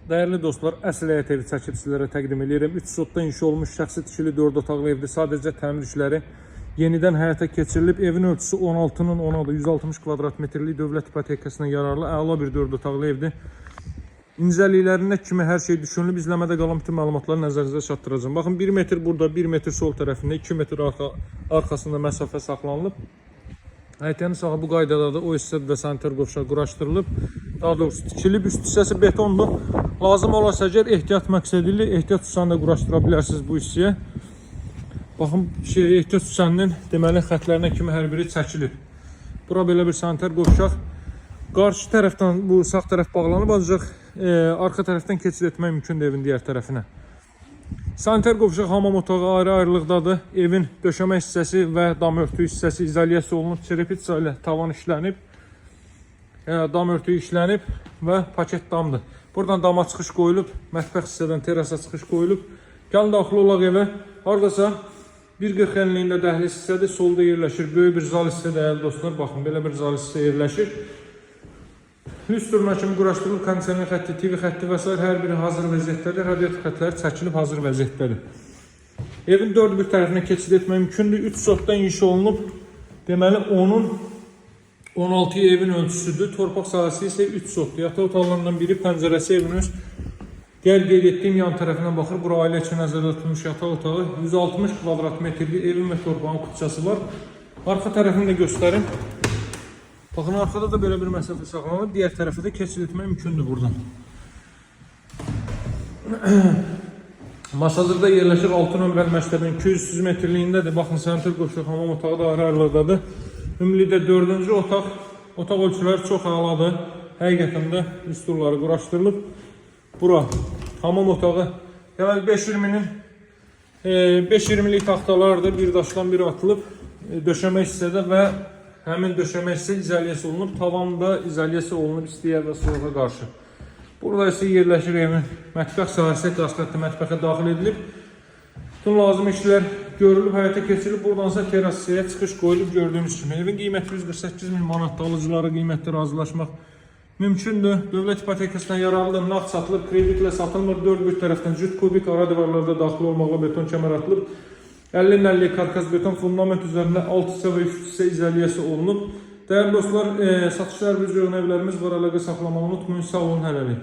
Değerli dostlar, əsl həyət evi çəkib sizlərə təqdim edirəm. 3 sotda inşa olmuş şəxsi tikili 4 otaqlı evdir. Sadəcə təmir işləri yenidən həyata keçirilib. Evin ölçüsü 16-nın 10-adır. 160 kvadrat metrlik dövlət ipotekasına yararlı əla bir 4 otaqlı evdir. İncəliklərinə kimi hər şey düşünülüb. İzləmədə qalan bütün məlumatları nəzərinizə çatdıracağım. Baxın, 1 metr burada, 1 metr sol tərəfində, 2 metr arxasında məsafə saxlanılıb. Həyətənin sahibi bu qaydadadır. O hissədə də sanitar qovşaq quraşdırılıb. Daha doğrusu tikilib, üst hissəsi betondur. Lazım olarsa əgər ehtiyat məqsədilə ehtiyat süsanını da quraşdıra bilərsiniz bu hissəyə. Baxın, ehtiyat süsanının deməli xətlərinə kimi hər biri çəkilib. Bura belə bir sanitar qovşaq. Qarşı tərəfdən bu sağ tərəf bağlanıb, ancaq arxa tərəfdən keçid etmək mümkündür evin digər tərəfinə. Sanitar qovşaq hamam otağı ayrı-ayrılıqdadır. Evin döşəmə hissəsi və dam örtü hissəsi izolyasiya olunub, çerepitsa ilə tavan işlənib, dam örtü işlənib və paket damdır. Buradan dama çıxış qoyulub, mətbəx hissədən terasa çıxış qoyulub. Gəlin daxil olaq evə. Haradasa 1.40 enliyində dəhliz hissədir, solda yerləşir. Böyük bir zal hissə dəyərli dostlar. Baxın, belə bir zal hissə yerləşir. Üst durma kimi quraşdırılıb, kondisioner xətti, TV xətti və s. hər biri hazır vəziyyətdədir. Radiator xətləri çəkilib hazır vəziyyətdədir. Evin dörd bir tərəfinə keçid etmək mümkündür. 3 sotdan inşa olunub. Deməli, onun 16 evin ölçüsüdür. Torpaq sahəsi isə 3 sotdur. Yataq otaqlarından biri, pəncərəsi evin öz. Digər qeyd etdiyim yan tərəfindən baxır. Bura ailə üçün nəzərdə tutulmuş yataq otağı. 160 kvadrat metrli evin və torpağın kutsası var. Arxa tərəfini də göstərim. Baxın, arxada da belə bir məsafə saxlanıb, digər tərəfə də keçid etmək mümkündür buradan. Masazırda yerləşir 6 nömrəli məktəbin 200 metrliyindədir. Baxın, sanitar qovşaq hamam otağı da ayrı-ayrılıqdadır. Ümumilikdə 4-cü otaq. Otaq ölçüləri çox əladır. Həqiqətən də üstulları quraşdırılıb. Bura hamam otağı. Deməli 5.20'lik taxtalardır. Bir daşdan biri atılıb. Döşəmə hissədə və həmin döşəmə hissə izolyasiya olunub, tavanda izolyasiya olunub istiyə və soğuğa qarşı. Burada isə yerləşir evin mətbəx sahəsi, qazqatlı mətbəxə daxil edilib. Bütün lazım işlər görülüb, həyata keçirilib. Buradansa terasaya çıxış qoyulub gördüyünüz kimi. Evin qiyməti 148.000 manatdır. Alıcıları qiymətdə razılaşmaq mümkündür. Dövlət ipotekasına yararlı nağd satılıb, kreditlə satılmır. 4 bir tərəfdən cüt kubik ara divarlarda daxil olmağa beton kəmər atılıb. 50-50 karkas beton fundament üzərində 6 hissə və 3 hissə izolyasiya olunub. Dəyərli dostlar, satışlar videonun evlərimiz var, əlaqə saxlamağı unutmayın. Sağ olun, hələlik.